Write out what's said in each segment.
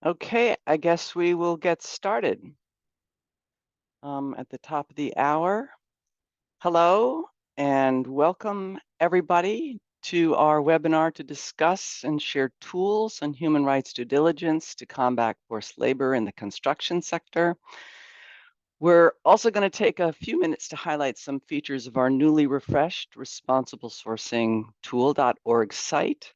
Okay, I guess we will get started. At the top of the hour. Hello and welcome everybody to our webinar to discuss and share tools on human rights due diligence to combat forced labor in the construction sector. We're also going to take a few minutes to highlight some features of our newly refreshed responsible sourcing tool.org site,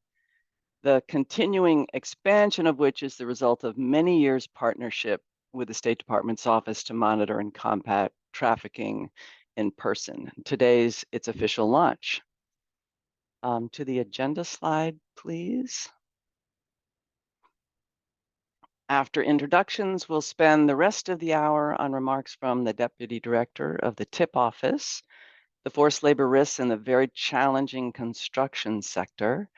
the continuing expansion of which is the result of many years' partnership with the State Department's Office to Monitor and Combat Trafficking in person. Today's its official launch. To the agenda slide, please. After introductions, we'll spend the rest of the hour on remarks from the Deputy Director of the TIP Office, the forced labor risks in the very challenging construction sector,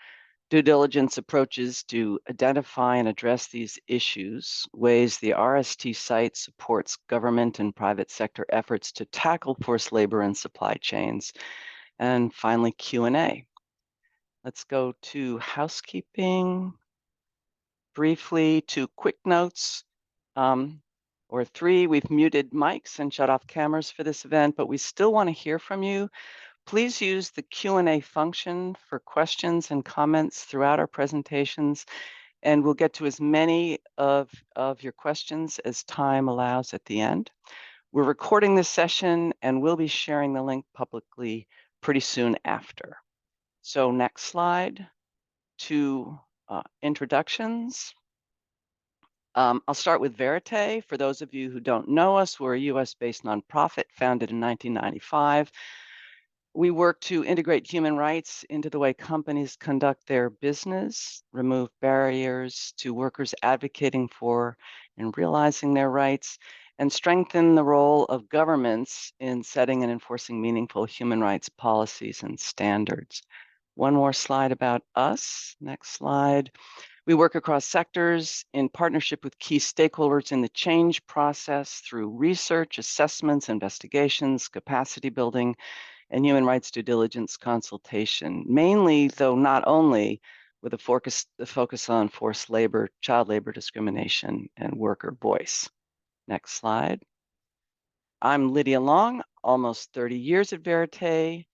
due diligence approaches to identify and address these issues, ways the RST site supports government and private sector efforts to tackle forced labor and supply chains, and finally Q&A. Let's go to housekeeping. Briefly, 2 quick notes. Or 3, we've muted mics and shut off cameras for this event, but we still want to hear from you. Please use the Q&A function for questions and comments throughout our presentations, and we'll get to as many of your questions as time allows at the end. We're recording this session and we'll be sharing the link publicly pretty soon after. So next slide, to introductions. I'll start with Verite. For those of you who don't know us, we're a US-based nonprofit founded in 1995. We work to integrate human rights into the way companies conduct their business, remove barriers to workers advocating for and realizing their rights, and strengthen the role of governments in setting and enforcing meaningful human rights policies and standards. One more slide about us. Next slide. We work across sectors in partnership with key stakeholders in the change process through research, assessments, investigations, capacity building, and human rights due diligence consultation, mainly, though not only, with a focus on forced labor, child labor discrimination, and worker voice. Next slide. I'm Lydia Long, almost 30 years at Verite.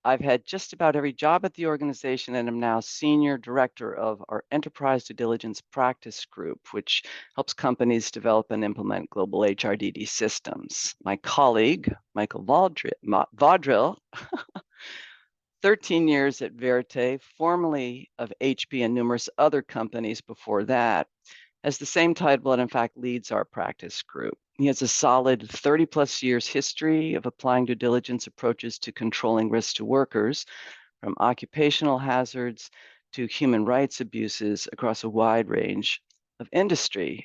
I've had just about every job at the organization and am now Senior Director of our Enterprise Due Diligence Practice Group, which helps companies develop and implement global HRDD systems. My colleague, Michael Vaudril, 13 years at Verite, formerly of HB and numerous other companies before that, has the same title and in fact leads our practice group. He has a solid 30+ years history of applying due diligence approaches to controlling risks to workers, from occupational hazards to human rights abuses across a wide range of industries.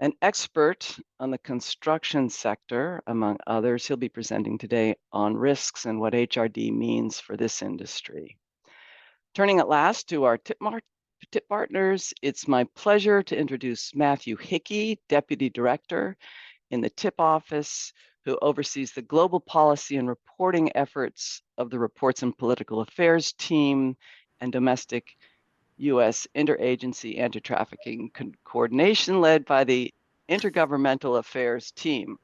An expert on the construction sector, among others, he'll be presenting today on risks and what HRD means for this industry. Turning at last to our TIP partners, it's my pleasure to introduce Matthew Hickey, Deputy Director in the TIP office, who oversees the global policy and reporting efforts of the Reports and Political Affairs team and domestic U.S. interagency anti-trafficking coordination led by the Intergovernmental Affairs team.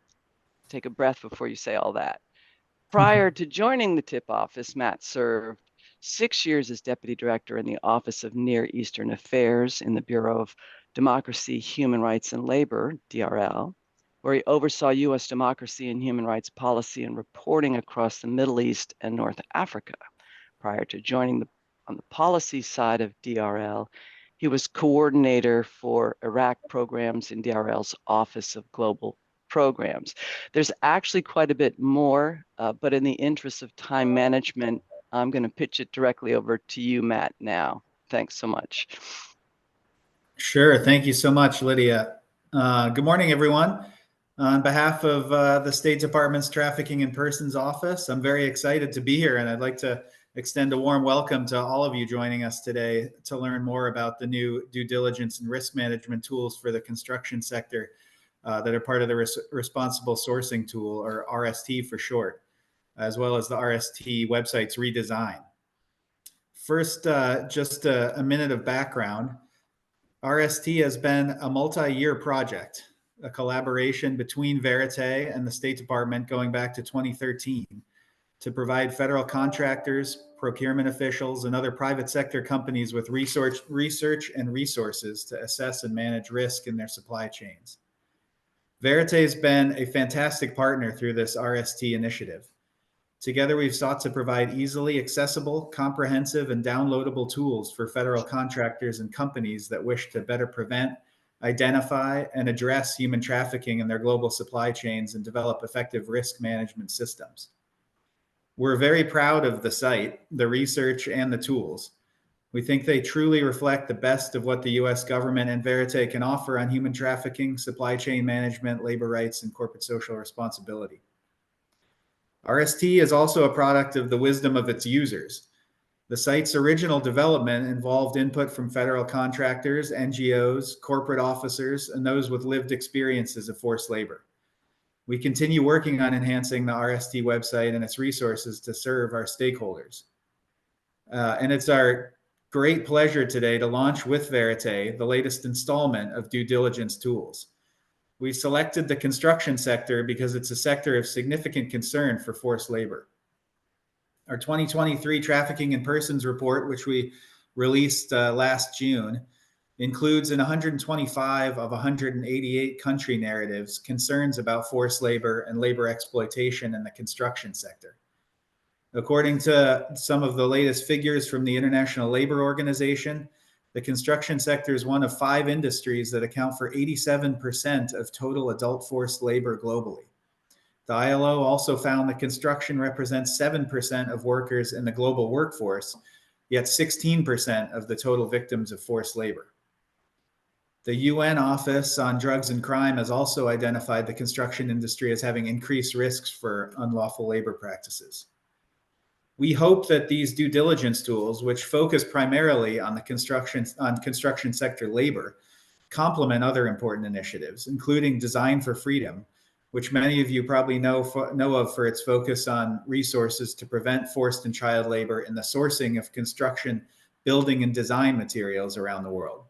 Take a breath before you say all that. Prior to joining the TIP office, Matt served 6 years as Deputy Director in the Office of Near Eastern Affairs in the Bureau of Democracy, Human Rights, and Labor, DRL, where he oversaw U.S. democracy and human rights policy and reporting across the Middle East and North Africa. Prior to joining on the policy side of DRL, he was coordinator for Iraq programs in DRL's Office of Global Programs. There's actually quite a bit more, but in the interest of time management, I'm going to pitch it directly over to you, Matt, now. Thanks so much. Sure. Thank you so much, Lydia. Good morning, everyone. On behalf of the State Department's Trafficking in Persons Office, I'm very excited to be here, and I'd like to extend a warm welcome to all of you joining us today to learn more about the new due diligence and risk management tools for the construction sector that are part of the Responsible Sourcing Tool, or RST for short, as well as the RST website's redesign. First, just a minute of background. RST has been a multi-year project, a collaboration between Verite and the State Department going back to 2013 to provide federal contractors, procurement officials, and other private sector companies with research and resources to assess and manage risk in their supply chains. Verite has been a fantastic partner through this RST initiative. Together, we've sought to provide easily accessible, comprehensive, and downloadable tools for federal contractors and companies that wish to better prevent, identify, and address human trafficking in their global supply chains and develop effective risk management systems. We're very proud of the site, the research, and the tools. We think they truly reflect the best of what the US government and Verite can offer on human trafficking, supply chain management, labor rights, and corporate social responsibility. RST is also a product of the wisdom of its users. The site's original development involved input from federal contractors, NGOs, corporate officers, and those with lived experiences of forced labor. We continue working on enhancing the RST website and its resources to serve our stakeholders. And it's our great pleasure today to launch with Verite the latest installment of due diligence tools. We selected the construction sector because it's a sector of significant concern for forced labor. Our 2023 Trafficking in Persons report, which we released last June, includes in 125 of 188 country narratives concerns about forced labor and labor exploitation in the construction sector. According to some of the latest figures from the International Labor Organization, the construction sector is one of 5 industries that account for 87% of total adult forced labor globally. The ILO also found that construction represents 7% of workers in the global workforce, yet 16% of the total victims of forced labor. The UN Office on Drugs and Crime has also identified the construction industry as having increased risks for unlawful labor practices. We hope that these due diligence tools, which focus primarily on the construction sector labor, complement other important initiatives, including Design for Freedom, which many of you probably know of for its focus on resources to prevent forced and child labor in the sourcing of construction, building, and design materials around the world.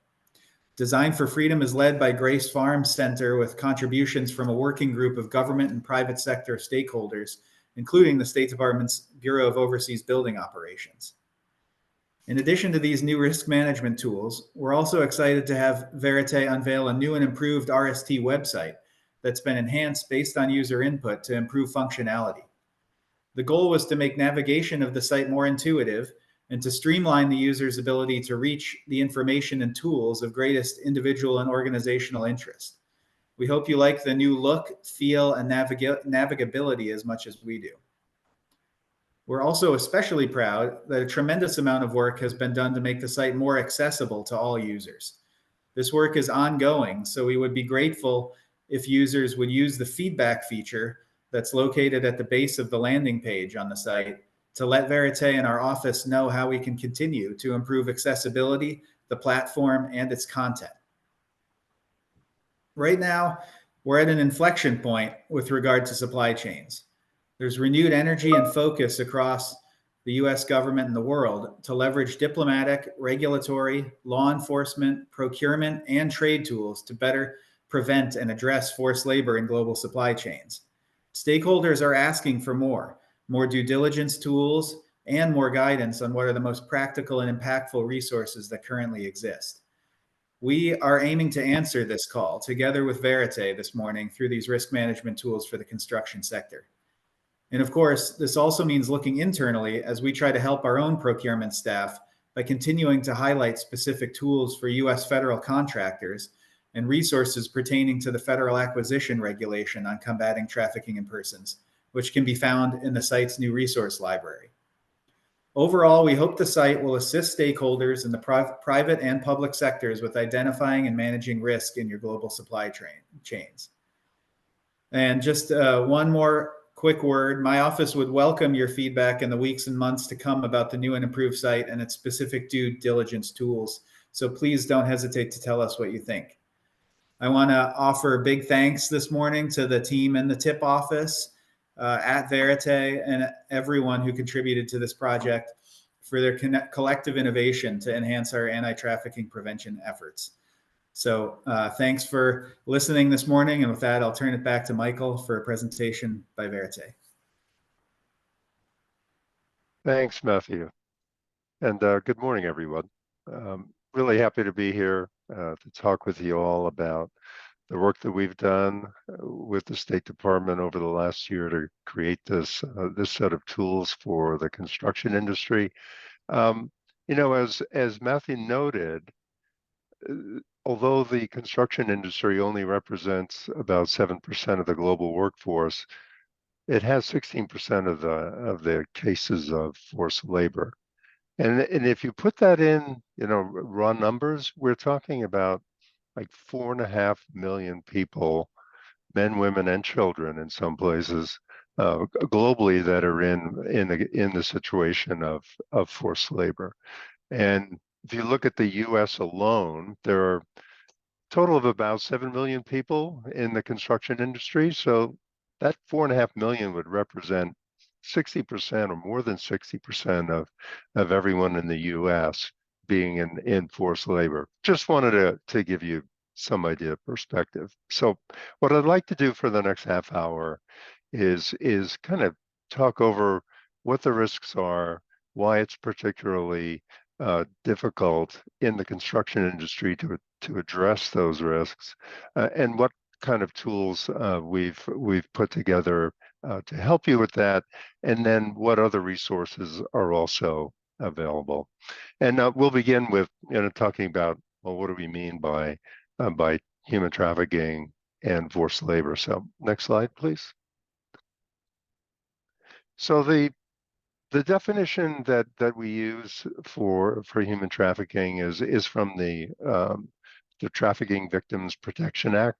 Design for Freedom is led by Grace Farm Center with contributions from a working group of government and private sector stakeholders, including the State Department's Bureau of Overseas Building Operations. In addition to these new risk management tools, we're also excited to have Verite unveil a new and improved RST website that's been enhanced based on user input to improve functionality. The goal was to make navigation of the site more intuitive and to streamline the user's ability to reach the information and tools of greatest individual and organizational interest. We hope you like the new look, feel, and navigability as much as we do. We're also especially proud that a tremendous amount of work has been done to make the site more accessible to all users. This work is ongoing, so we would be grateful if users would use the feedback feature that's located at the base of the landing page on the site to let Verite and our office know how we can continue to improve accessibility, the platform, and its content. Right now, we're at an inflection point with regard to supply chains. There's renewed energy and focus across the US government and the world to leverage diplomatic, regulatory, law enforcement, procurement, and trade tools to better prevent and address forced labor in global supply chains. Stakeholders are asking for more due diligence tools, and more guidance on what are the most practical and impactful resources that currently exist. We are aiming to answer this call together with Verite this morning through these risk management tools for the construction sector. And of course, this also means looking internally as we try to help our own procurement staff by continuing to highlight specific tools for US federal contractors and resources pertaining to the federal acquisition regulation on combating trafficking in persons, which can be found in the site's new resource library. Overall, we hope the site will assist stakeholders in the private and public sectors with identifying and managing risk in your global supply chains. And just one more quick word, my office would welcome your feedback in the weeks and months to come about the new and improved site and its specific due diligence tools. So please don't hesitate to tell us what you think. I want to offer big thanks this morning to the team in the TIP office at Verite and everyone who contributed to this project for their collective innovation to enhance our anti-trafficking prevention efforts. So thanks for listening this morning. And with that, I'll turn it back to Michael for a presentation by Verite. Thanks, Matthew. And good morning, everyone. Really happy to be here to talk with you all about the work that we've done with the State Department over the last year to create this set of tools for the construction industry. As Matthew noted, although the construction industry only represents about 7% of the global workforce, it has 16% of the cases of forced labor. And if you put that in, raw numbers, we're talking about like 4.5 million people, men, women, and children in some places globally that are in the situation of forced labor. And if you look at the U.S. alone, there are a total of about 7 million people in the construction industry. So that 4.5 million would represent 60% or more than 60% of everyone in the U.S. being in forced labor. Just wanted to give you some idea of perspective. So what I'd like to do for the next half hour is kind of talk over what the risks are, why it's particularly difficult in the construction industry to address those risks, and what kind of tools we've put together to help you with that, and then what other resources are also available. And we'll begin with talking about, well, what do we mean by human trafficking and forced labor? So next slide, please. So the definition that we use for human trafficking is from the Trafficking Victims Protection Act,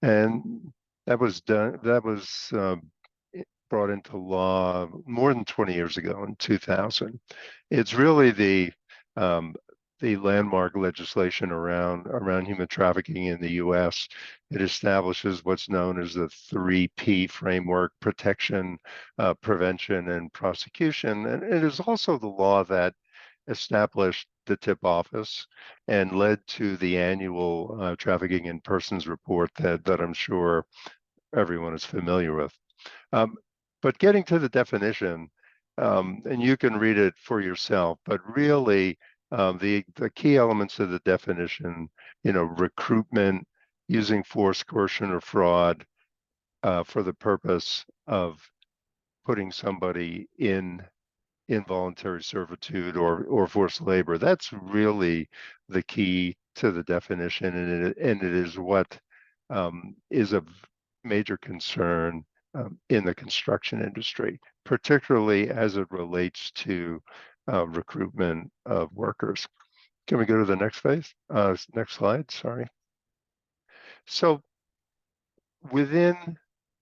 and that was brought into law more than 20 years ago in 2000. It's really the landmark legislation around human trafficking in the U.S. It establishes what's known as the 3P framework: protection, prevention, and prosecution. And it is also the law that established the TIP office and led to the annual Trafficking in Persons report that I'm sure everyone is familiar with. But getting to the definition, and you can read it for yourself, but really the key elements of the definition, recruitment, using force, coercion, or fraud for the purpose of putting somebody in involuntary servitude or forced labor. That's really the key to the definition, and it is what is of major concern in the construction industry, particularly as it relates to recruitment of workers. Can we go to the next phase? Next slide, sorry. So within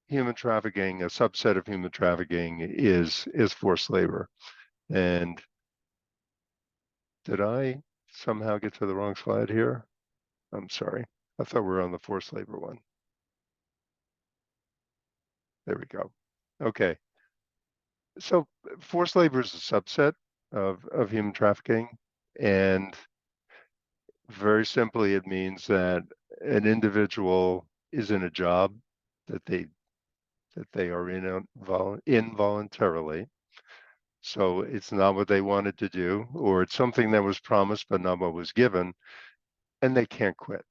human trafficking, a subset of human trafficking is forced labor. And did I somehow get to the wrong slide here? I'm sorry. I thought we were on the forced labor one. There we go. Okay. So forced labor is a subset of human trafficking. And very simply, it means that an individual is in a job that they are in involuntarily. So it's not what they wanted to do, or it's something that was promised but not what was given, and they can't quit.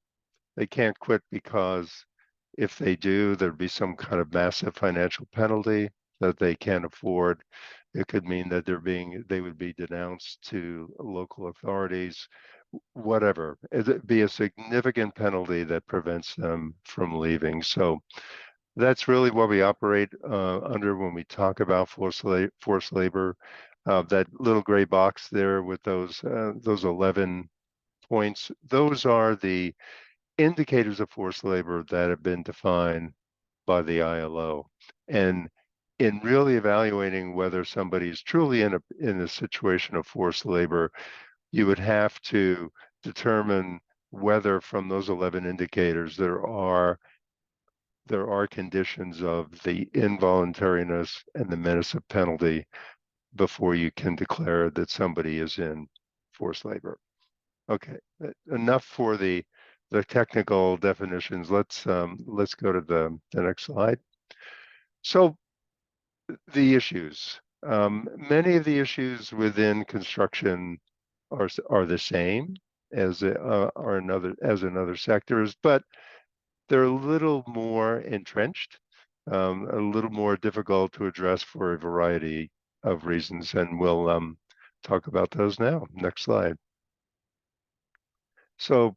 They can't quit because if they do, there'd be some kind of massive financial penalty that they can't afford. It could mean that they would be denounced to local authorities, whatever. It'd be a significant penalty that prevents them from leaving. So that's really what we operate under when we talk about forced labor. That little gray box there with those 11 points, those are the indicators of forced labor that have been defined by the ILO. And in really evaluating whether somebody is truly in a situation of forced labor, you would have to determine whether from those 11 indicators there are conditions of the involuntariness and the menace of penalty before you can declare that somebody is in forced labor. Okay, enough for the the technical definitions. Let's go to the next slide. So the issues. Many of the issues within construction are the same as in other sectors, but they're a little more entrenched, a little more difficult to address for a variety of reasons, and we'll talk about those now. Next slide. So,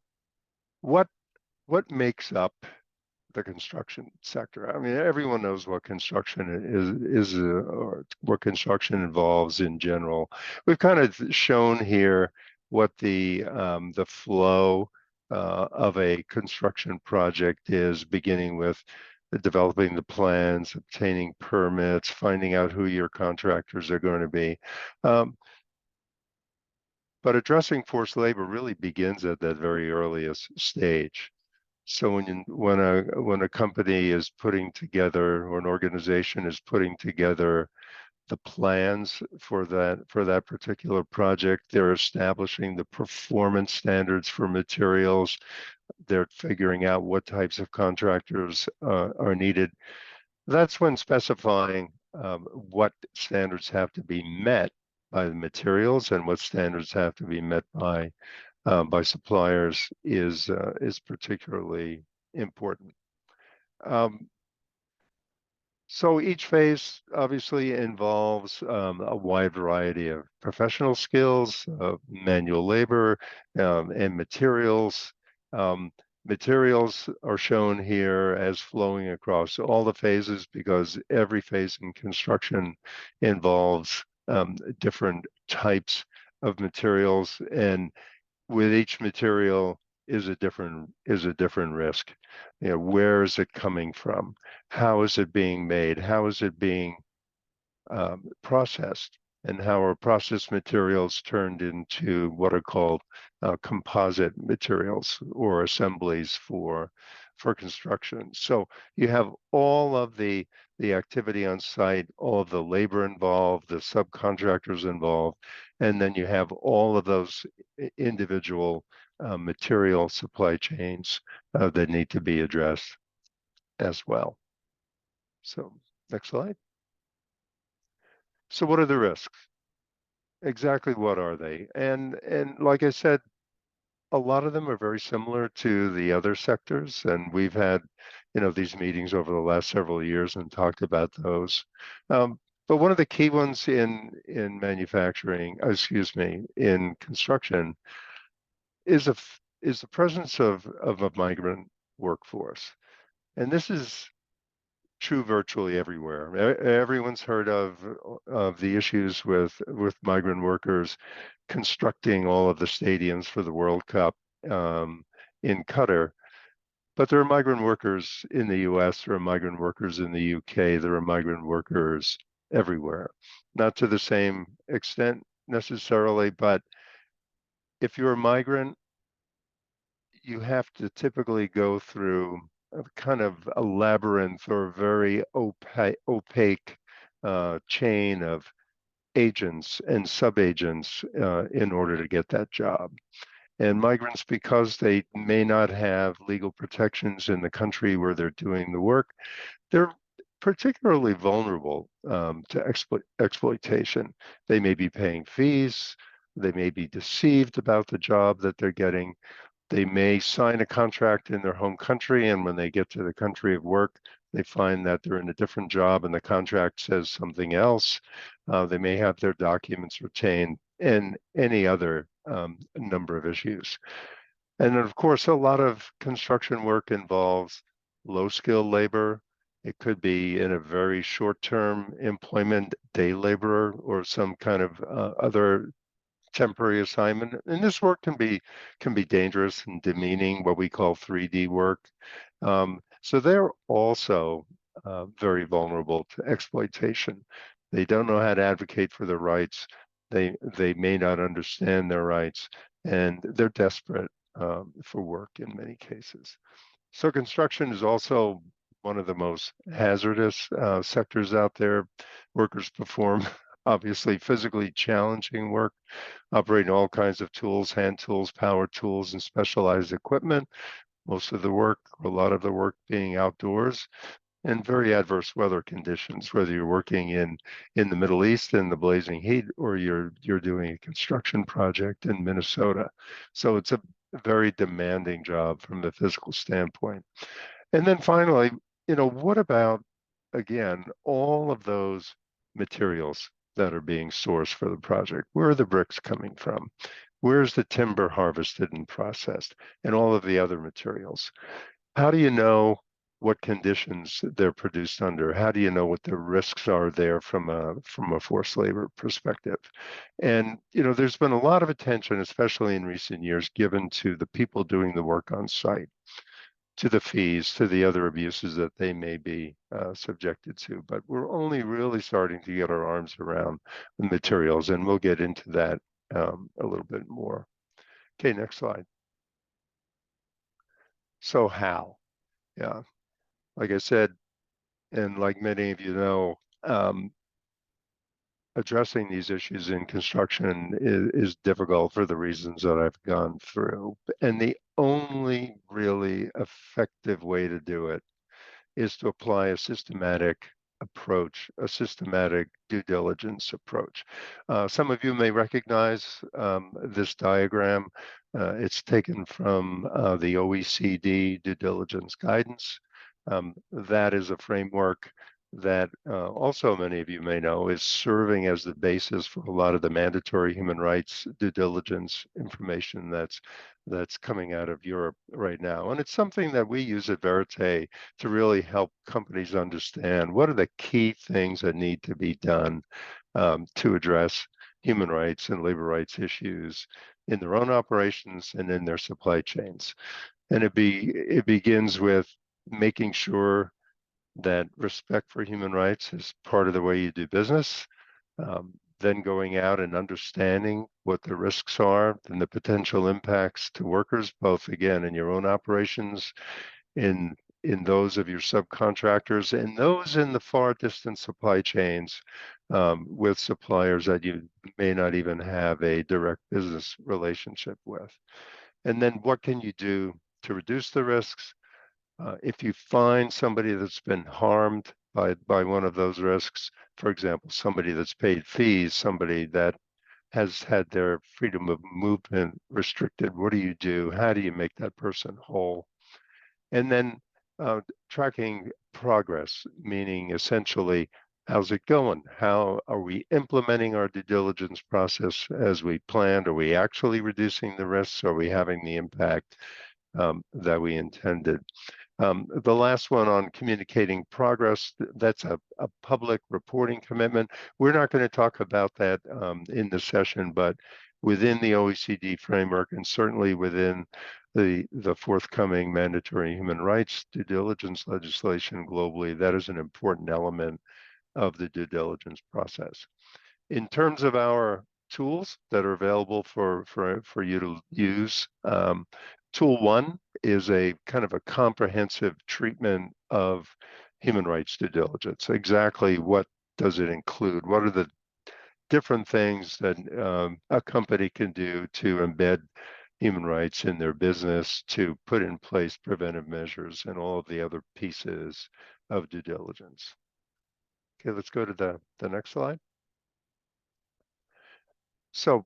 what makes up the construction sector? I mean, everyone knows what construction is or what construction involves in general. We've kind of shown here what the flow of a construction project is, beginning with developing the plans, obtaining permits, finding out who your contractors are going to be. But addressing forced labor really begins at that very earliest stage. So when a company is putting together, or an organization is putting together the plans for that particular project, they're establishing the performance standards for materials. They're figuring out what types of contractors are needed. That's when specifying what standards have to be met by the materials and what standards have to be met by suppliers is particularly important. So each phase obviously involves a wide variety of professional skills, manual labor, and materials. Materials are shown here as flowing across all the phases, because every phase in construction involves different types of materials, and with each material is a different risk. You know, where is it coming from? How is it being made? How is it being processed? And how are processed materials turned into what are called composite materials, or assemblies for construction? So you have all of the activity on site, all of the labor involved, the subcontractors involved, and then you have all of those individual material supply chains that need to be addressed as well. So next slide. So what are the risks? Exactly what are they? And like I said, a lot of them are very similar to the other sectors, and we've had, these meetings over the last several years and talked about those. But one of the key ones in manufacturing, in construction, is the presence of a migrant workforce, and this is true virtually everywhere. Everyone's heard of the issues with migrant workers constructing all of the stadiums for the World Cup in Qatar. But there are migrant workers in the US, there are migrant workers in the UK, there are migrant workers everywhere. Not to the same extent necessarily, but if you're a migrant, you have to typically go through a kind of a labyrinth or very opaque chain of agents and sub-agents in order to get that job. And migrants, because they may not have legal protections in the country where they're doing the work, they're particularly vulnerable to exploitation. They may be paying fees, they may be deceived about the job that they're getting. They may sign a contract in their home country, and when they get to the country of work, they find that they're in a different job and the contract says something else. They may have their documents retained, and any other number of issues. And of course, a lot of construction work involves low-skilled labor. It could be in a very short-term employment, day laborer, or some kind of other temporary assignment. And this work can be dangerous and demeaning, what we call 3D work. So they're also very vulnerable to exploitation. They don't know how to advocate for their rights. They may not understand their rights, and they're desperate for work in many cases. So construction is also one of the most hazardous sectors out there. Workers perform obviously physically challenging work, operating all kinds of tools, hand tools, power tools, and specialized equipment, most of the work, a lot of the work being outdoors, and very adverse weather conditions, whether you're working in the Middle East in the blazing heat, or you're doing a construction project in Minnesota. So it's a very demanding job from a physical standpoint. And then finally, what about, again, all of those materials that are being sourced for the project? Where are the bricks coming from? Where's the timber harvested and processed, and all of the other materials? How do you know what conditions they're produced under? How do you know what the risks are there from a forced labor perspective? And there's been a lot of attention, especially in recent years, given to the people doing the work on site, to the fees, to the other abuses that they may be subjected to. But we're only really starting to get our arms around the materials, and we'll get into that a little bit more. Okay, next slide. So how? Yeah, like I said, and like many of you know, addressing these issues in construction is difficult for the reasons that I've gone through. And the only really effective way to do it is to apply a systematic approach, a systematic due diligence approach. Some of you may recognize this diagram. It's taken from the OECD due diligence guidance. That is a framework that also many of you may know is serving as the basis for a lot of the mandatory human rights due diligence information that's coming out of Europe right now. And it's something that we use at Verite to really help companies understand what are the key things that need to be done to address human rights and labor rights issues in their own operations and in their supply chains. And it begins with making sure that respect for human rights is part of the way you do business. Then going out and understanding what the risks are and the potential impacts to workers, both again in your own operations, in those of your subcontractors, and those in the far distant supply chains with suppliers that you may not even have a direct business relationship with. And then what can you do to reduce the risks? If you find somebody that's been harmed by one of those risks, for example, somebody that's paid fees, somebody that has had their freedom of movement restricted, what do you do? How do you make that person whole? And then tracking progress, meaning essentially, how's it going? How are we implementing our due diligence process as we planned? Are we actually reducing the risks? Are we having the impact that we intended? The last one on communicating progress, that's a public reporting commitment. We're not going to talk about that in the session, but within the OECD framework and certainly within the forthcoming mandatory human rights due diligence legislation globally, that is an important element of the due diligence process. In terms of our tools that are available for you to use, tool one is a kind of a comprehensive treatment of human rights due diligence. Exactly what does it include? What are the different things that a company can do to embed human rights in their business, to put in place preventive measures and all of the other pieces of due diligence? Okay, let's go to the next slide. So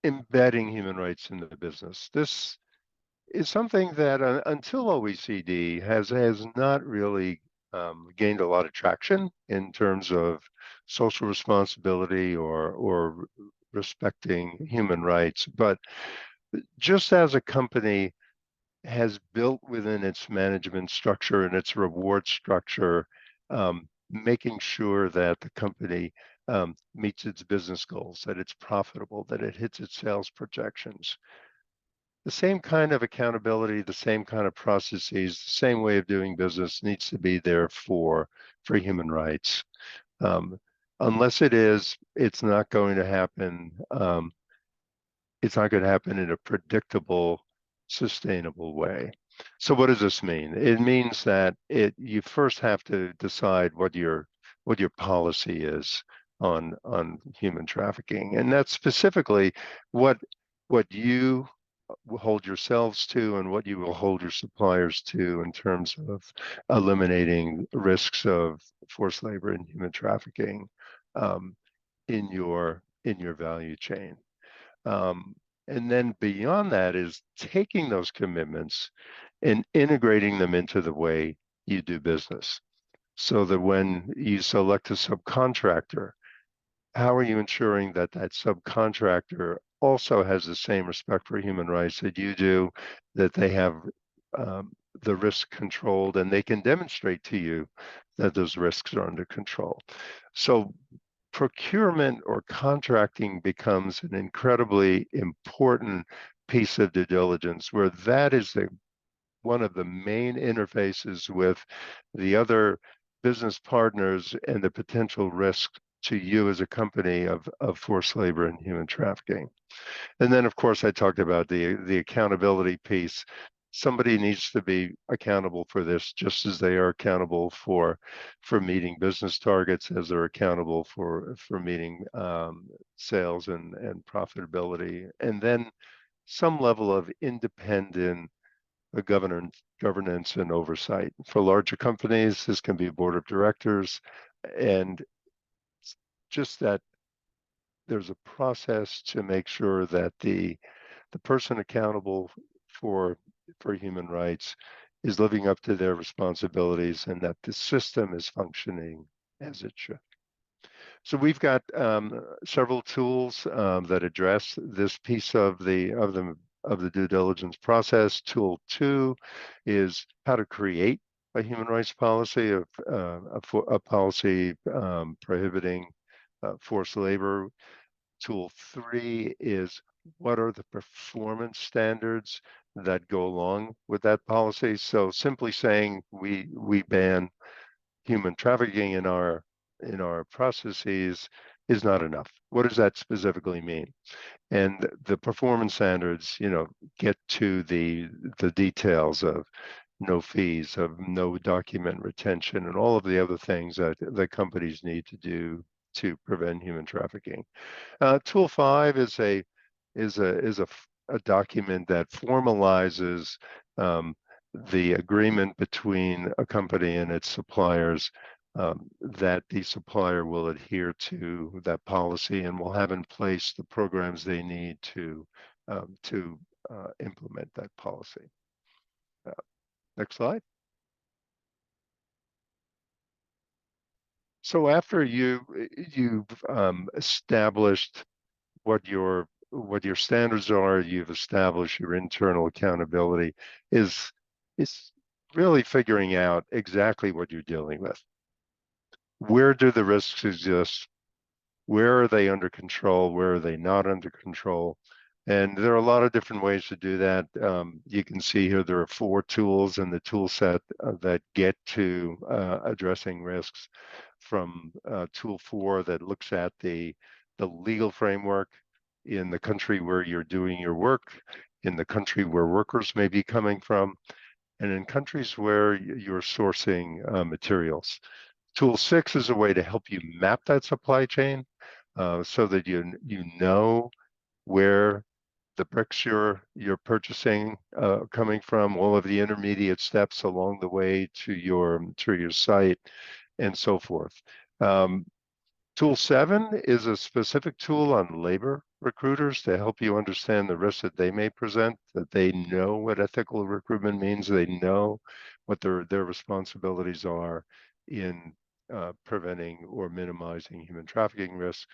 embedding human rights in the business. This is something that until OECD has not really gained a lot of traction in terms of social responsibility or respecting human rights. But just as a company has built within its management structure and its reward structure, making sure that the company meets its business goals, that it's profitable, that it hits its sales projections. The same kind of accountability, the same kind of processes, the same way of doing business needs to be there for human rights. Unless it is, it's not going to happen. It's not going to happen in a predictable, sustainable way. So what does this mean? It means that you first have to decide what your policy is on human trafficking, and that's specifically what you will hold yourselves to and what you will hold your suppliers to in terms of eliminating risks of forced labor and human trafficking um, in your value chain. And then beyond that is taking those commitments and integrating them into the way you do business. So that when you select a subcontractor, how are you ensuring that that subcontractor also has the same respect for human rights that you do, that they have the risk controlled and they can demonstrate to you that those risks are under control. So procurement or contracting becomes an incredibly important piece of due diligence, where that is one of the main interfaces with the other business partners and the potential risk to you as a company of forced labor and human trafficking. And then, of course, I talked about the accountability piece. Somebody needs to be accountable for this, just as they are accountable for meeting business targets, as they're accountable for meeting sales and profitability, and then some level of independent governance and oversight. For larger companies, this can be a board of directors, and just that there's a process to make sure that the person accountable for human rights is living up to their responsibilities and that the system is functioning as it should. So we've got several tools that address this piece of the due diligence process. Tool 2 is how to create a human rights policy, a policy prohibiting forced labor. Tool 3 is what are the performance standards that go along with that policy. So simply saying we ban human trafficking in our processes is not enough. What does that specifically mean? And the performance standards, get to the details of no fees, of no document retention, and all of the other things that the companies need to do to prevent human trafficking. Tool 5 is a document that formalizes the agreement between a company and its suppliers, that the supplier will adhere to that policy and will have in place the programs they need to implement that policy. Next slide. So after you've established what your standards are, you've established your internal accountability, is really figuring out exactly what you're dealing with. Where do the risks exist? Where are they under control? Where are they not under control? And there are a lot of different ways to do that. You can see here there are 4 tools in the tool set that get to addressing risks, from tool 4 that looks at the legal framework in the country where you're doing your work, in the country where workers may be coming from, and in countries where you're sourcing materials. Tool 6 is a way to help you map that supply chain so that you know where the bricks you're purchasing coming from, all of the intermediate steps along the way to your site, and so forth. Tool 7 is a specific tool on labor recruiters to help you understand the risks that they may present, that they know what ethical recruitment means, they know what their responsibilities are in preventing or minimizing human trafficking risks.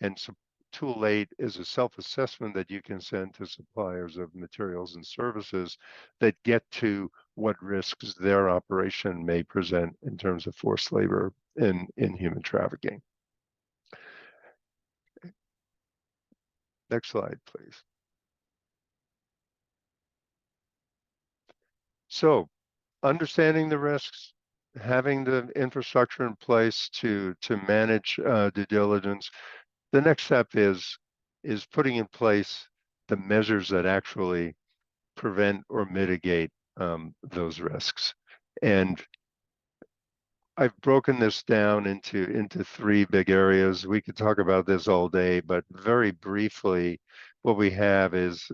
And so Tool 8 is a self-assessment that you can send to suppliers of materials and services that get to what risks their operation may present in terms of forced labor in human trafficking. Next slide, please. So, understanding the risks, having the infrastructure in place to manage due diligence. The next step is putting in place the measures that actually prevent or mitigate those risks. And I've broken this down into 3 big areas. We could talk about this all day, but very briefly, what we have is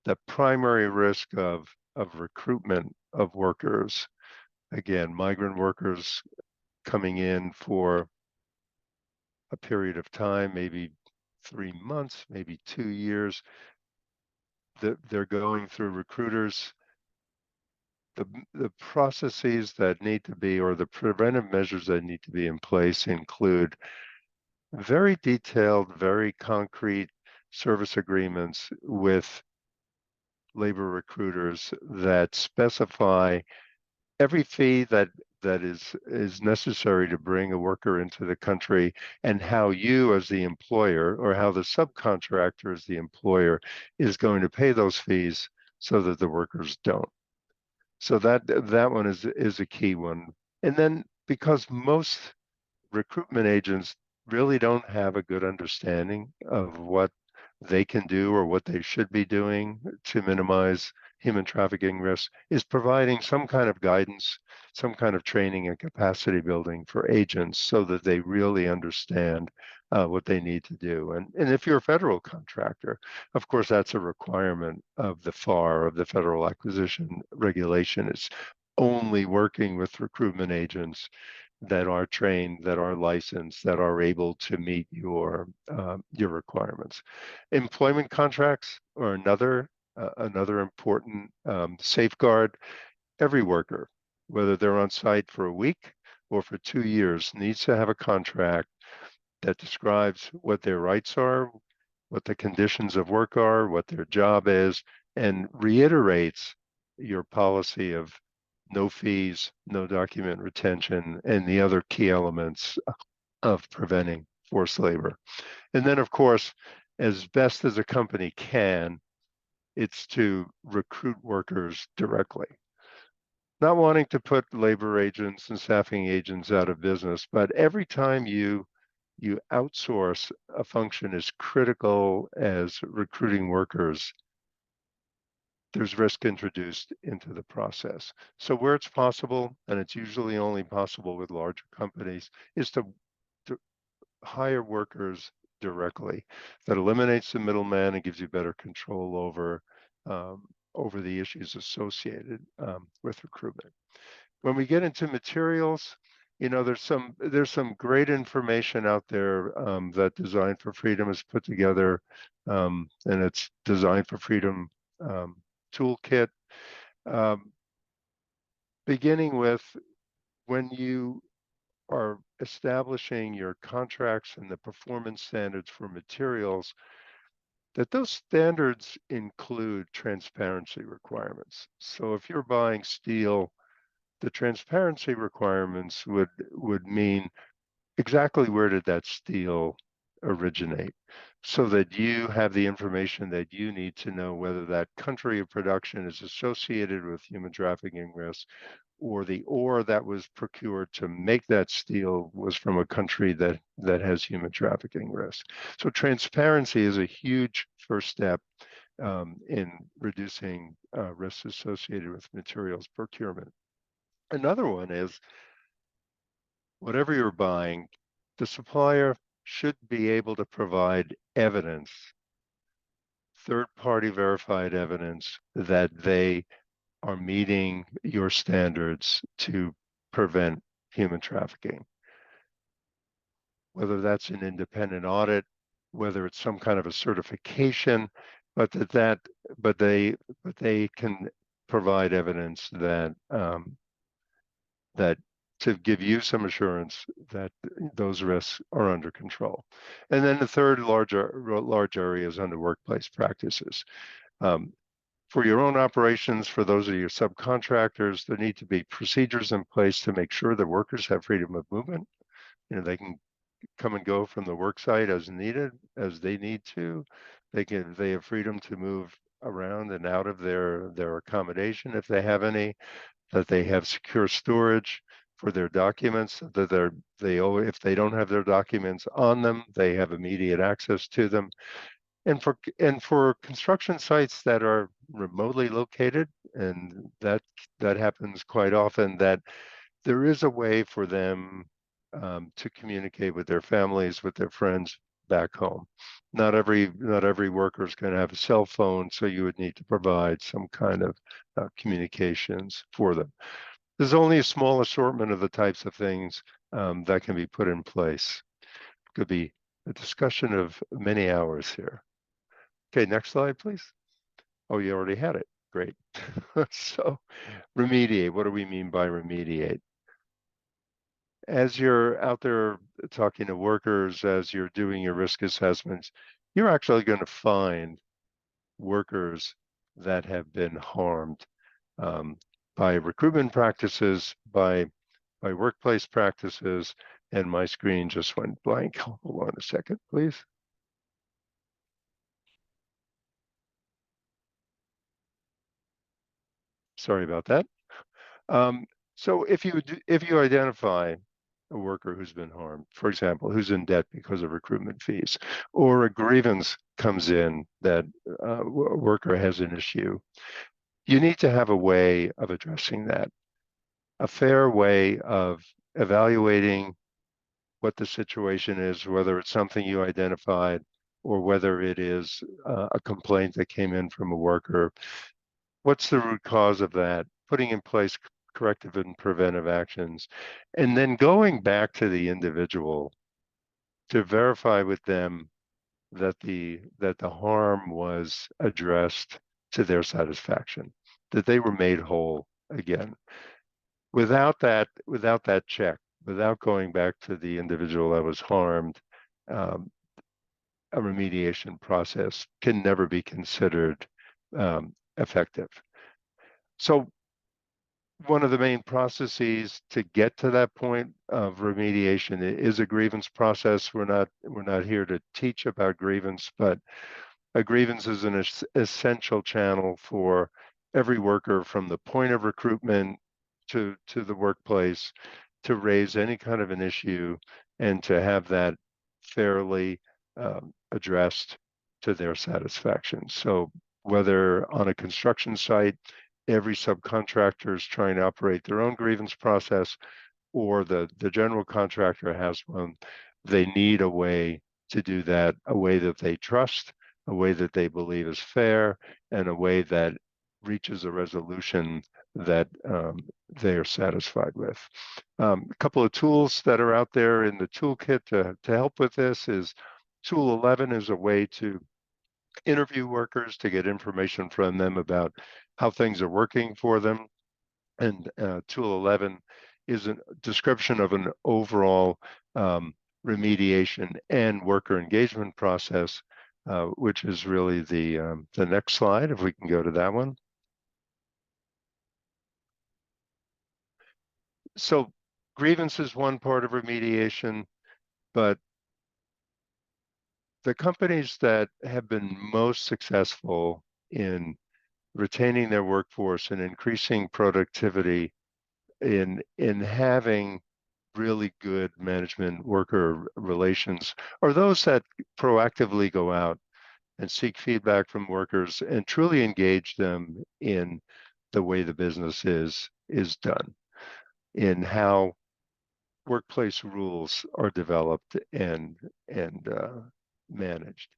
the primary risk of recruitment of workers, again, migrant workers coming in for a period of time, maybe 3 months, maybe 2 years, they're going through recruiters. The processes that need to be, or the preventive measures that need to be in place, include very detailed, very concrete service agreements with labor recruiters that specify every fee that is necessary to bring a worker into the country, and how you as the employer, or how the subcontractor as the employer, is going to pay those fees so that the workers don't. So that one is a key one. And then, because most recruitment agents really don't have a good understanding of what they can do or what they should be doing to minimize human trafficking risks, is providing some kind of guidance, some kind of training and capacity building for agents so that they really understand what they need to do. And if you're a federal contractor, of course, that's a requirement of the FAR, of the Federal Acquisition Regulation. It's only working with recruitment agents that are trained, that are licensed, that are able to meet your requirements. Employment contracts are another important safeguard. Every worker, whether they're on site for a week or for 2 years, needs to have a contract that describes what their rights are, what the conditions of work are, what their job is, and reiterates your policy of no fees, no document retention, and the other key elements of preventing forced labor. And then, of course, as best as a company can, it's to recruit workers directly. Not wanting to put labor agents and staffing agents out of business, but every time you outsource a function as critical as recruiting workers, there's risk introduced into the process. So where it's possible, and it's usually only possible with larger companies, is to hire workers directly. That eliminates the middleman and gives you better control over the issues associated with recruitment. When we get into materials, there's some great information out there that Design for Freedom has put together, and it's Design for Freedom toolkit, beginning with, when you are establishing your contracts and the performance standards for materials, that those standards include transparency requirements. So if you're buying steel, the transparency requirements would mean exactly where did that steel originate, so that you have the information that you need to know whether that country of production is associated with human trafficking risks, or the ore that was procured to make that steel was from a country that has human trafficking risks. So transparency is a huge first step in reducing risks associated with materials procurement. Another one is, whatever you're buying, the supplier should be able to provide evidence, third-party verified evidence, that they are meeting your standards to prevent human trafficking. Whether that's an independent audit, whether it's some kind of a certification, but they can provide evidence that to give you some assurance that those risks are under control. And then the third large area is under workplace practices. For your own operations, for those of your subcontractors, there need to be procedures in place to make sure that workers have freedom of movement. They can come and go from the work site as needed, as they need to. They have freedom to move around and out of their accommodation if they have any, that they have secure storage for their documents, that if they don't have their documents on them, they have immediate access to them. And for construction sites that are remotely located, and that happens quite often, that there is a way for them to communicate with their families, with their friends, back home. Not every worker is going to have a cell phone, so you would need to provide some kind of communications for them. There's only a small assortment of the types of things that can be put in place. Could be a discussion of many hours here. Okay, next slide, please. Oh, you already had it. Great. So remediate, what do we mean by remediate? As you're out there talking to workers, as you're doing your risk assessments, you're actually going to find workers that have been harmed by recruitment practices, by workplace practices, and my screen just went blank. Hold on a second, please. Sorry about that. So if you identify a worker who's been harmed, for example, who's in debt because of recruitment fees, or a grievance comes in that a worker has an issue, you need to have a way of addressing that, a fair way of evaluating what the situation is, whether it's something you identified or whether it is a complaint that came in from a worker. What's the root cause of that? Putting in place corrective and preventive actions, and then going back to the individual to verify with them that the harm was addressed to their satisfaction, that they were made whole again. Without that check, without going back to the individual that was harmed, a remediation process can never be considered effective. So one of the main processes to get to that point of remediation is a grievance process. We're not here to teach about grievance, but a grievance is an essential channel for every worker from the point of recruitment to the workplace to raise any kind of an issue and to have that fairly addressed to their satisfaction. So whether on a construction site, every subcontractor is trying to operate their own grievance process, or the general contractor has one, they need a way to do that, a way that they trust, a way that they believe is fair, and a way that reaches a resolution that they are satisfied with. A couple of tools that are out there in the toolkit to help with this is Tool 11 is a way to interview workers to get information from them about how things are working for them. And Tool 11 is a description of an overall remediation and worker engagement process, which is really the next slide, if we can go to that one. So grievance is one part of remediation, but the companies that have been most successful in retaining their workforce and increasing productivity in having really good management worker relations are those that proactively go out and seek feedback from workers and truly engage them in the way the business is done, in how workplace rules are developed and managed,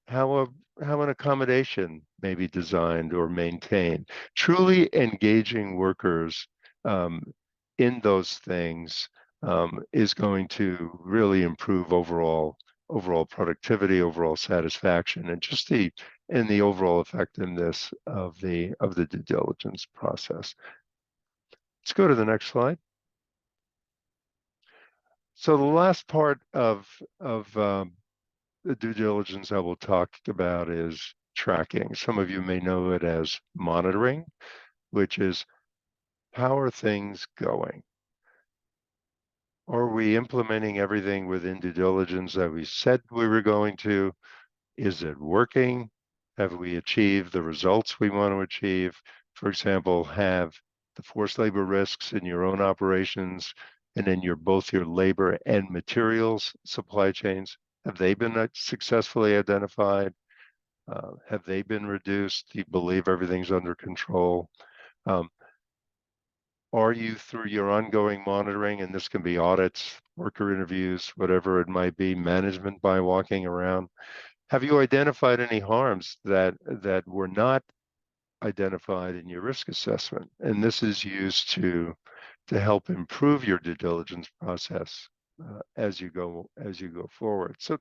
how an accommodation may be designed or maintained. Truly engaging workers in those things is going to really improve overall productivity, overall satisfaction, and just the overall effectiveness of the due diligence process. Let's go to the next slide. So the last part of the due diligence I will talk about is tracking. Some of you may know it as monitoring, which is how are things going? Are we implementing everything within due diligence that we said we were going to? Is it working? Have we achieved the results we want to achieve? For example, have the forced labor risks in your own operations and in both your labor and materials supply chains, have they been successfully identified? Have they been reduced? Do you believe everything's under control? Are you, through your ongoing monitoring, and this can be audits, worker interviews, whatever it might be, management by walking around, have you identified any harms that were not identified in your risk assessment? And this is used to help improve your due diligence process as you go forward. So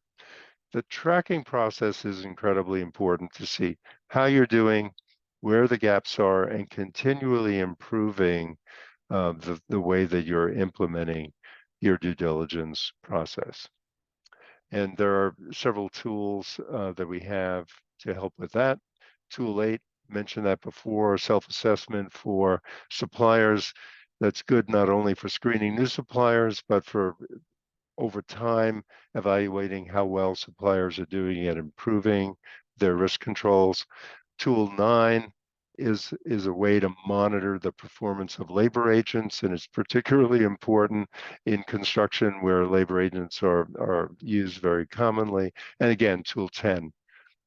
the tracking process is incredibly important to see how you're doing, where the gaps are, and continually improving the way that you're implementing your due diligence process. And there are several tools that we have to help with that. Tool 8, mentioned that before, self-assessment for suppliers. That's good not only for screening new suppliers, but for over time, evaluating how well suppliers are doing at improving their risk controls. Tool 9 is a way to monitor the performance of labor agents, and it's particularly important in construction where labor agents are used very commonly. And again, tool 10,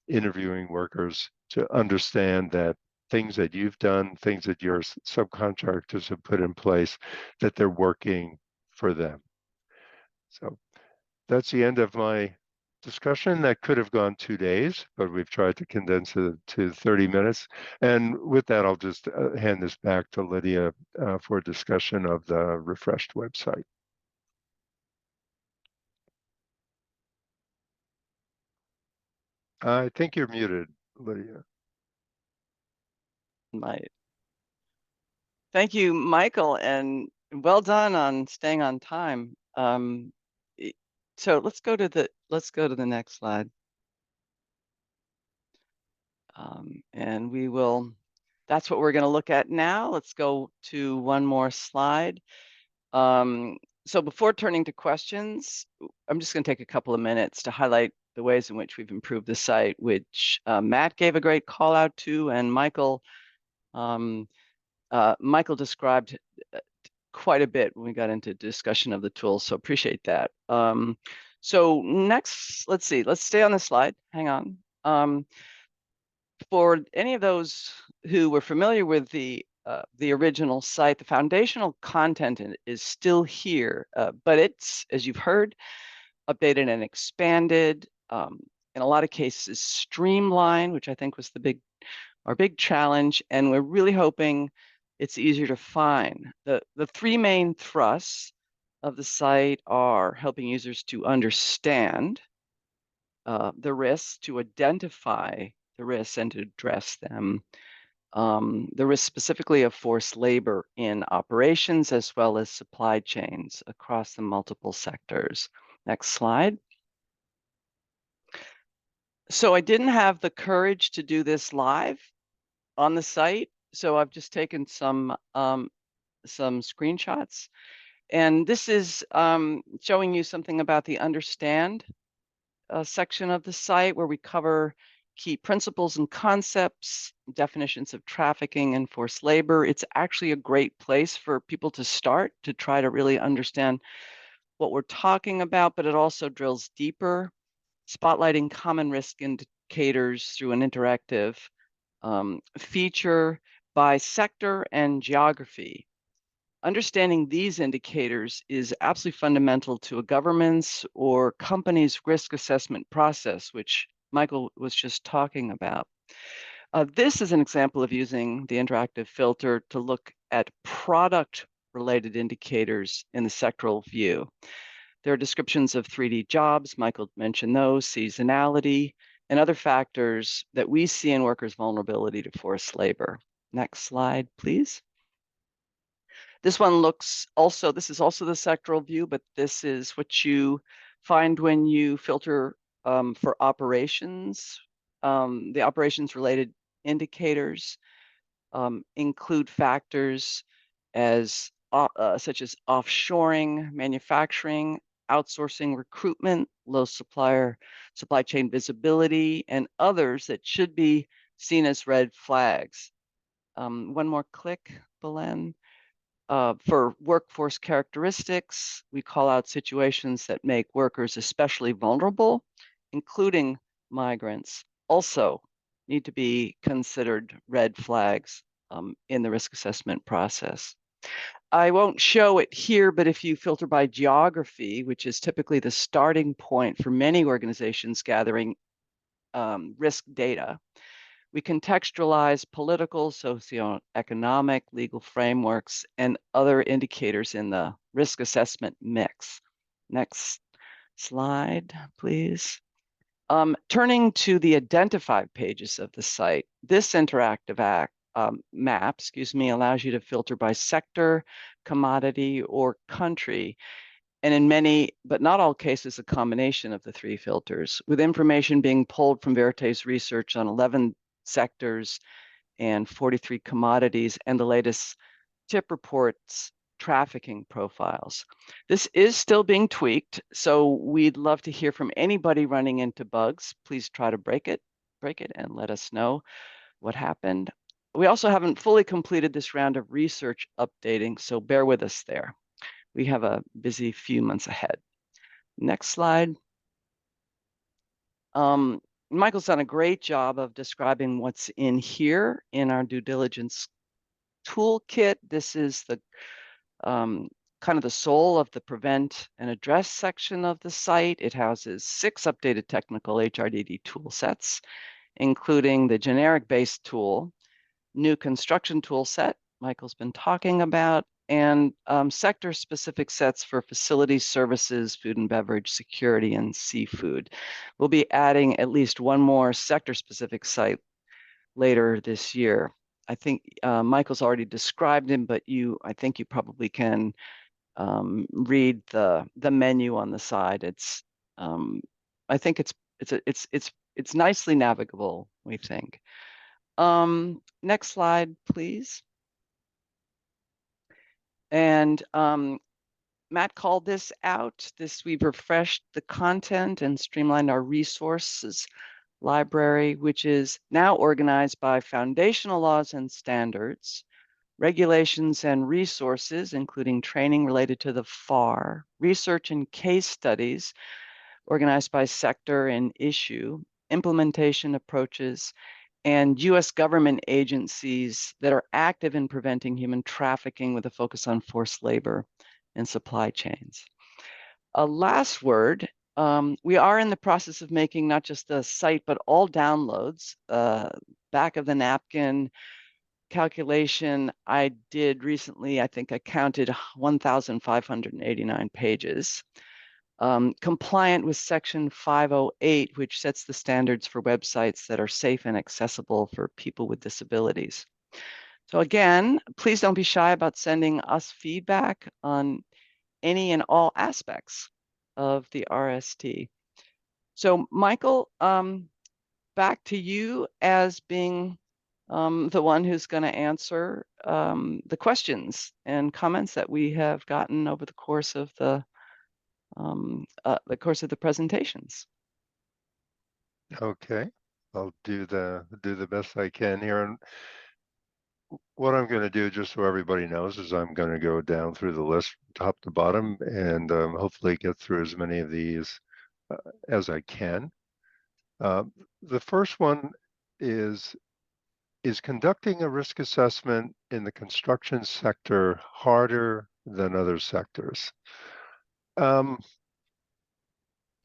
interviewing workers to understand that things that you've done, things that your subcontractors have put in place, that they're working for them. So that's the end of my discussion. That could have gone 2 days, but we've tried to condense it to 30 minutes. And with that, I'll just hand this back to Lydia for a discussion of the refreshed website. I think you're muted, Lydia. Thank you, Michael, and well done on staying on time. So let's go to the next slide. And that's what we're going to look at now. Let's go to one more slide. So before turning to questions, I'm just going to take a couple of minutes to highlight the ways in which we've improved the site, which Matt gave a great call out to, and Michael described quite a bit when we got into discussion of the tools, so appreciate that. So next, let's stay on the slide. Hang on. For any of those who were familiar with the original site, the foundational content is still here, but it's, as you've heard, updated and expanded, in a lot of cases streamlined, which I think was our big challenge, and we're really hoping it's easier to find. The three main thrusts of the site are helping users to understand the risks, to identify the risks and to address them. The risk specifically of forced labor in operations as well as supply chains across the multiple sectors. Next slide. So I didn't have the courage to do this live on the site, so I've just taken some screenshots. And this is showing you something about the understand section of the site, where we cover key principles and concepts, definitions of trafficking and forced labor. It's actually a great place for people to start to try to really understand what we're talking about, but it also drills deeper, spotlighting common risk indicators through an interactive feature by sector and geography. Understanding these indicators is absolutely fundamental to a government's or company's risk assessment process, which Michael was just talking about. This is an example of using the interactive filter to look at product-related indicators in the sectoral view. There are descriptions of 3D jobs, Michael mentioned those, seasonality, and other factors that we see in workers' vulnerability to forced labor. Next slide, please. This is also the sectoral view, but this is what you find when you filter for operations. The operations related indicators include factors such as offshoring, manufacturing, outsourcing, recruitment, low supply chain visibility, and others that should be seen as red flags. One more click, Belen. For workforce characteristics, we call out situations that make workers especially vulnerable, including migrants, also need to be considered red flags in the risk assessment process. I won't show it here, but if you filter by geography, which is typically the starting point for many organizations gathering risk data, we contextualize political, socioeconomic, legal frameworks, and other indicators in the risk assessment mix. Next slide, please. Turning to the identified pages of the site, this interactive map, allows you to filter by sector, commodity, or country, and in many, but not all cases, a combination of the three filters, with information being pulled from Veritas research on 11 sectors and 43 commodities, and the latest TIP reports trafficking profiles. This is still being tweaked, so we'd love to hear from anybody running into bugs. Please try to break it and let us know what happened. We also haven't fully completed this round of research updating, so bear with us there. We have a busy few months ahead. Next slide. Michael's done a great job of describing what's in here in our due diligence toolkit. This is the kind of the soul of the prevent and address section of the site. It houses 6 updated technical HRDD tool sets, including the generic based tool, new construction tool set Michael's been talking about, and sector-specific sets for facilities, services, food and beverage, security, and seafood. We'll be adding at least one more sector-specific site later this year. I think Michael's already described him, but I think you probably can read the menu on the side. It's I think it's nicely navigable, we think. Next slide, please. And Matt called this out. We've refreshed the content and streamlined our resources library, which is now organized by foundational laws and standards, regulations and resources, including training related to the FAR, research and case studies organized by sector and issue, implementation approaches, and US government agencies that are active in preventing human trafficking with a focus on forced labor and supply chains. A last word, we are in the process of making not just the site, but all downloads. Back of the napkin calculation I did recently, I think I counted 1,589 pages. Compliant with Section 508, which sets the standards for websites that are safe and accessible for people with disabilities. So again, please don't be shy about sending us feedback on any and all aspects of the RST. So Michael, back to you as being the one who's going to answer the questions and comments that we have gotten over the course of the presentations. Okay, I'll do the best I can here. And what I'm going to do, just so everybody knows, is I'm going to go down through the list top to bottom and hopefully get through as many of these as I can. The first one is conducting a risk assessment in the construction sector harder than other sectors?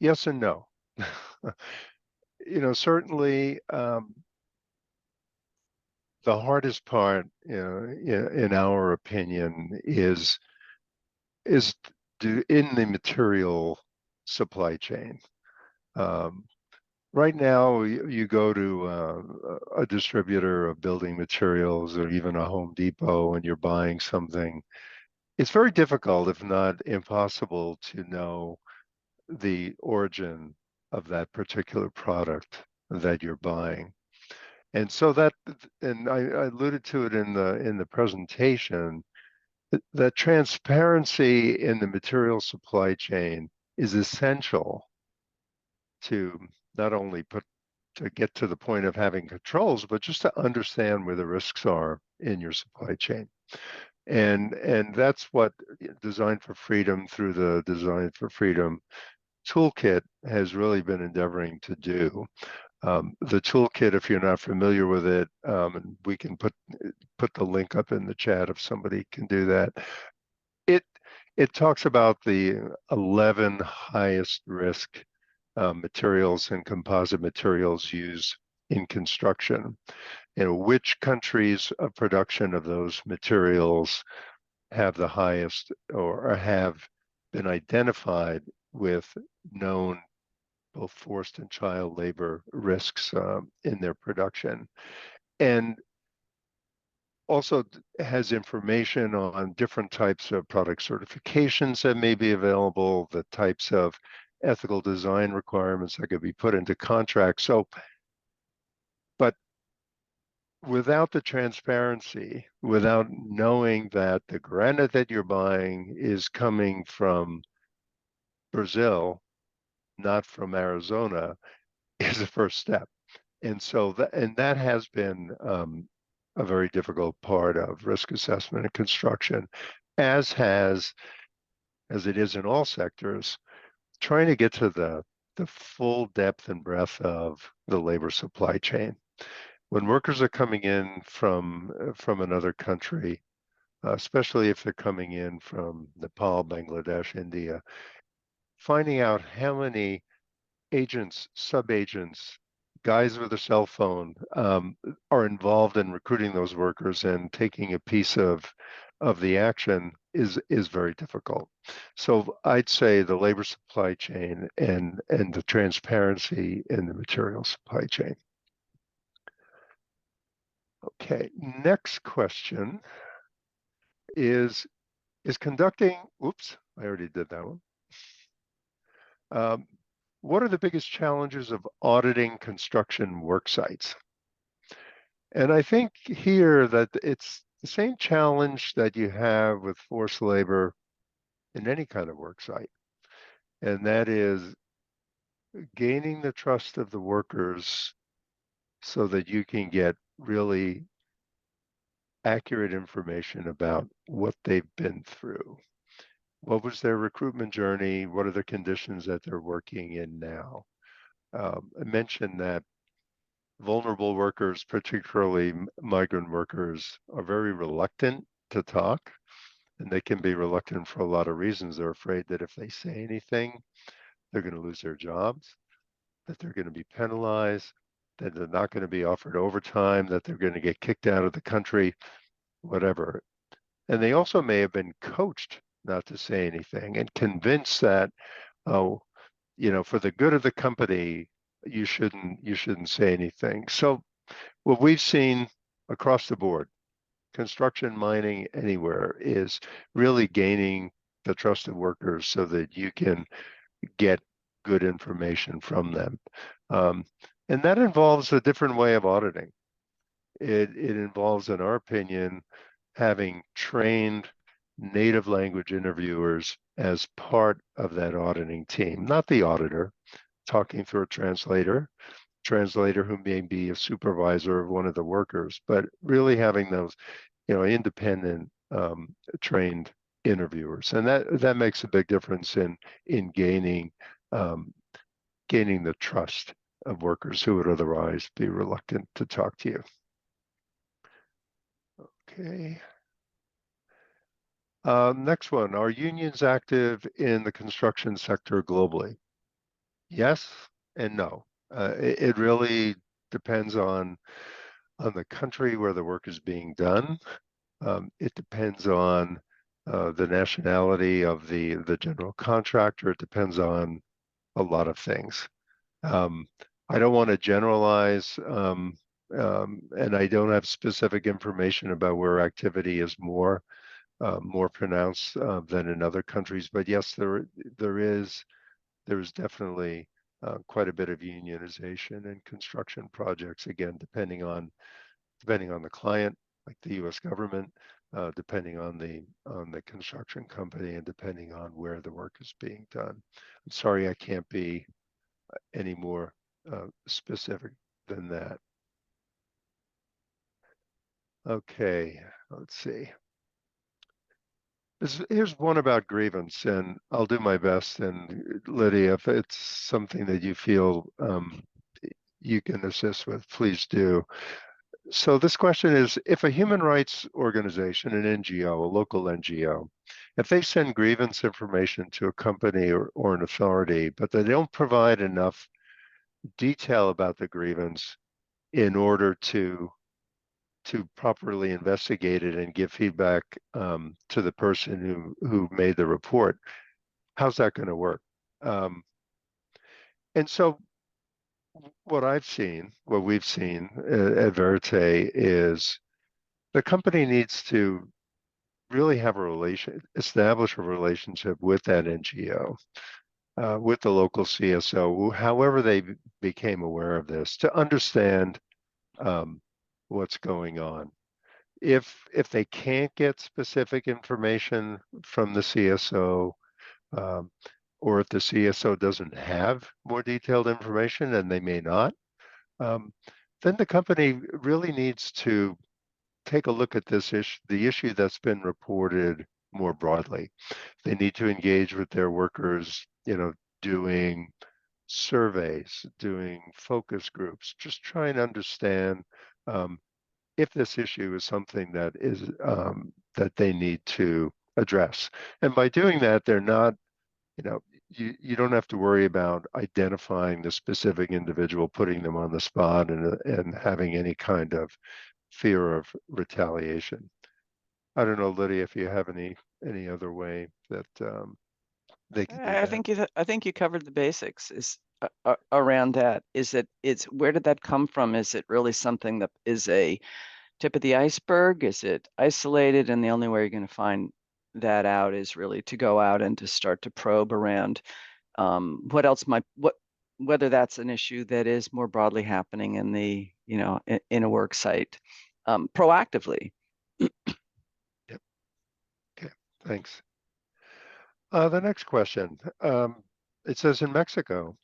Yes and no. Certainly the hardest part, in our opinion, is in the material supply chain. Right now, you go to a distributor of building materials or even a Home Depot and you're buying something. It's very difficult, if not impossible, to know the origin of that particular product that you're buying. And so and I alluded to it in the presentation, that transparency in the material supply chain is essential to not only to get to the point of having controls, but just to understand where the risks are in your supply chain. And that's what Design for Freedom, through the Design for Freedom toolkit, has really been endeavoring to do. The toolkit, if you're not familiar with it, and we can put put the link up in the chat if somebody can do that. It talks about the 11 highest risk materials and composite materials used in construction, and which countries of production of those materials have the highest or have been identified with known both forced and child labor risks in their production. And also has information on different types of product certifications that may be available, the types of ethical design requirements that could be put into contracts. So, but without the transparency, without knowing that the granite that you're buying is coming from Brazil, not from Arizona, is the first step. And so that has been a very difficult part of risk assessment and construction, as it is in all sectors, trying to get to the full depth and breadth of the labor supply chain. When workers are coming in from another country, especially if they're coming in from Nepal, Bangladesh, India, finding out how many agents, sub-agents, guys with a cell phone are involved in recruiting those workers and taking a piece of the action is very difficult. So I'd say the labor supply chain and the transparency in the material supply chain. Okay, next question is conducting, oops, I already did that one. What are the biggest challenges of auditing construction work sites? And I think here that it's the same challenge that you have with forced labor in any kind of work site. And that is gaining the trust of the workers so that you can get really accurate information about what they've been through. What was their recruitment journey? What are the conditions that they're working in now? I mentioned that vulnerable workers, particularly migrant workers, are very reluctant to talk, and they can be reluctant for a lot of reasons. They're afraid that if they say anything, they're going to lose their jobs, that they're going to be penalized, that they're not going to be offered overtime, that they're going to get kicked out of the country, whatever. And they also may have been coached not to say anything and convinced that, oh, you know, for the good of the company, you shouldn't say anything. So what we've seen across the board, construction, mining, anywhere, is really gaining the trust of workers so that you can get good information from them. And that involves a different way of auditing. It involves, in our opinion, having trained native language interviewers as part of that auditing team, not the auditor, talking through a translator who may be a supervisor of one of the workers, but really having those, you know, independent trained interviewers. And that makes a big difference in gaining the trust of workers who would otherwise be reluctant to talk to you. Okay. Next one, are unions active in the construction sector globally? Yes and no. It really depends on the country where the work is being done. It depends on the nationality of the general contractor. It depends on a lot of things. I don't want to generalize, and I don't have specific information about where activity is more pronounced than in other countries. But yes, there is definitely quite a bit of unionization in construction projects. Again, depending on the client, like the U.S. government, depending on the construction company, and depending on where the work is being done. I'm sorry, I can't be any more specific than that. Okay, let's see. Here's one about grievance, and I'll do my best. And Lydia, if it's something that you feel you can assist with, please do. So this question is, if a human rights organization, an NGO, a local NGO, if they send grievance information to a company or an authority, but they don't provide enough detail about the grievance in order to properly investigate it and give feedback to the person who made the report, how's that going to work? And so what we've seen at Verite is the company needs to really have establish a relationship with that NGO, with the local CSO, however they became aware of this, to understand what's going on. If they can't get specific information from the CSO, or if the CSO doesn't have more detailed information, and they may not, then the company really needs to take a look at this issue, the issue that's been reported more broadly. They need to engage with their workers, doing surveys, doing focus groups, just trying to understand if this issue is something that is that they need to address. And by doing that, they're not, you don't have to worry about identifying the specific individual, putting them on the spot, and having any kind of fear of retaliation. I don't know, Lydia, if you have any other way that they can do that. I think you covered the basics. Is around that. Is it's where did that come from? Is it really something that is a tip of the iceberg? Is it isolated, and the only way you're going to find that out is really to go out and to start to probe around what else whether that's an issue that is more broadly happening in the in a work site proactively. Yep. Okay, thanks. The next question. It says, in Mexico,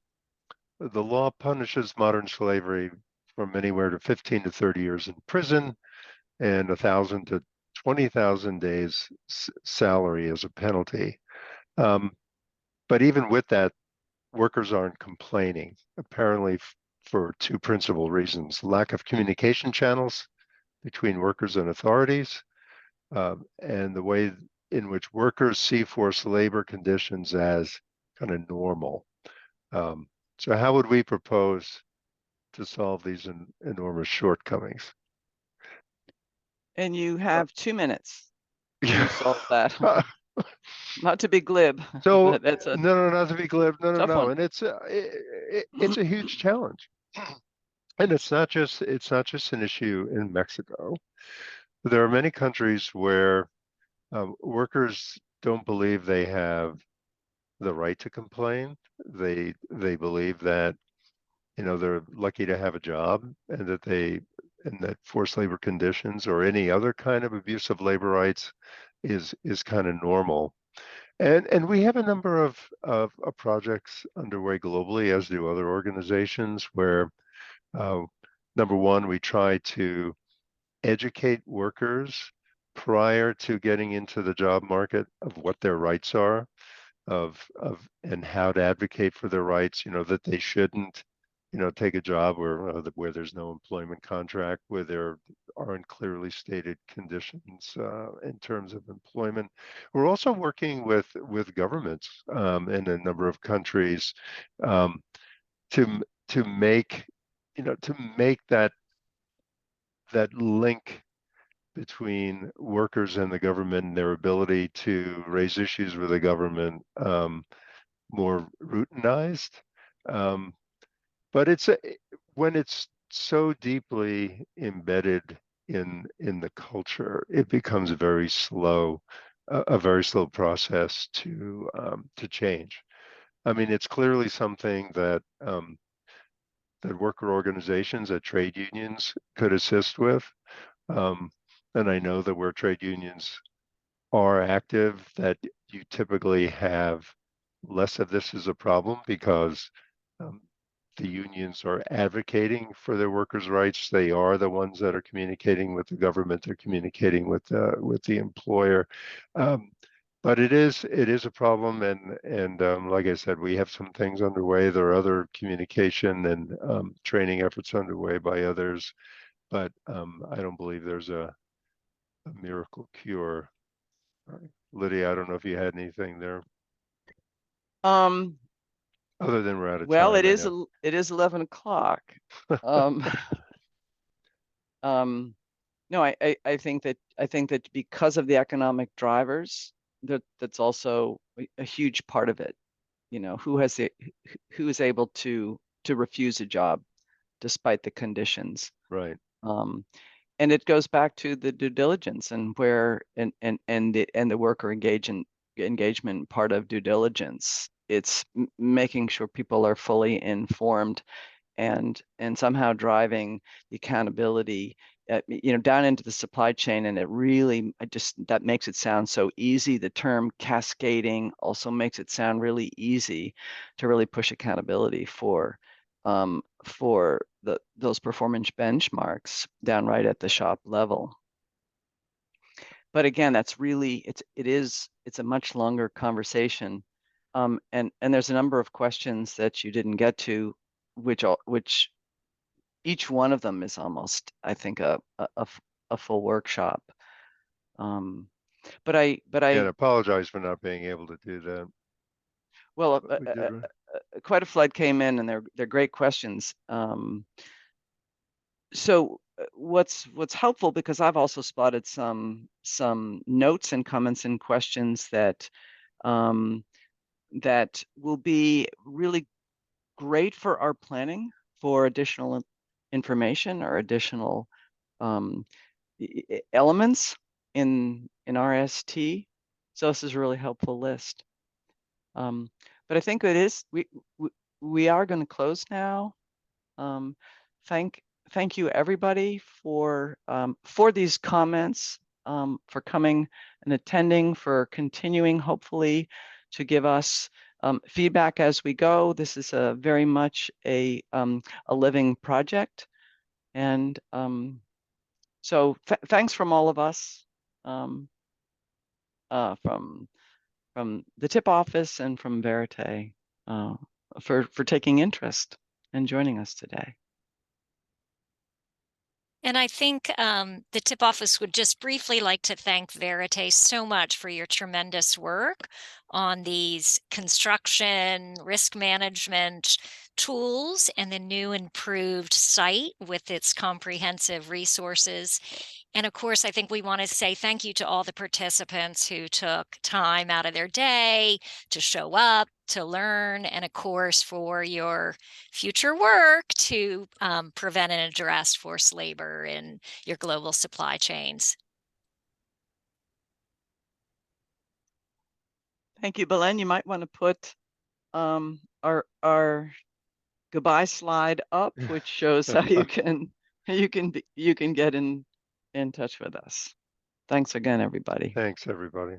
the law punishes modern slavery from anywhere to 15 to 30 years in prison and 1,000 to 20,000 days salary as a penalty. But even with that, workers aren't complaining, apparently for two principal reasons: lack of communication channels between workers and authorities, and the way in which workers see forced labor conditions as kind of normal. So how would we propose to solve these enormous shortcomings? And you have 2 minutes to solve that. Uh, Not to be glib, So but that's a no, not to be glib. tough No, one. and it's a huge challenge, and it's not just an issue in Mexico. There are many countries where workers don't believe they have the right to complain. They believe that they're lucky to have a job, and that forced labor conditions or any other kind of abuse of labor rights is kind of normal. And we have a number of projects underway globally, as do other organizations, where number one, we try to educate workers prior to getting into the job market of what their rights are, and how to advocate for their rights. That they shouldn't take a job where there's no employment contract, where there aren't clearly stated conditions in terms of employment. We're also working with governments in a number of countries to make that link between workers and the government, and their ability to raise issues with the government more routinized. But when it's so deeply embedded in the culture, it becomes a very slow process to change. I mean, it's clearly something that worker organizations, that trade unions could assist with. And I know that where trade unions are active, that you typically have less of this as a problem, because the unions are advocating for their workers' rights. They are the ones that are communicating with the government. They're communicating with the employer. But it is a problem, and like I said, we have some things underway. There are other communication and training efforts underway by others. but I don't believe there's a miracle cure. Lydia, I don't know if you had anything there Um, other than we're out of well, time. it is 11 o'clock. Um, no, I think that because of the economic drivers, that's also a huge part of it. You know, who is able to refuse a job despite the conditions. Right. And it goes back to the due diligence and where and the worker engagement part of due diligence. It's making sure people are fully informed and somehow driving the accountability, down into the supply chain. And it really, that makes it sound so easy. The term cascading also makes it sound really easy to really push accountability for those performance benchmarks down right at the shop level. But again, that's really, it's a much longer conversation. And there's a number of questions that you didn't get to, which each one of them is almost, I think, a full workshop. But I And apologize for not being able to do that. Well, We did, right? quite a flood came in, and they're great questions. So what's helpful, because I've also spotted some notes and comments and questions that that will be really great for our planning for additional information or additional elements in RST. So this is a really helpful list. But I think it is, we are going to close now. Thank you everybody for these comments, for coming and attending, for continuing hopefully to give us feedback as we go. This is a very much a living project, and so thanks from all of us, from the TIP office and from Verite, for taking interest and joining us today. And I think the TIP office would just briefly like to thank Verite so much for your tremendous work on these construction risk management tools and the new improved site with its comprehensive resources. And of course, I think we want to say thank you to all the participants who took time out of their day to show up, to learn, and of course, for your future work to prevent and address forced labor in your global supply chains. Thank you, Belen. You might want to put our goodbye slide up, which shows how you can get in touch with us. Thanks again, everybody. Thanks, everybody.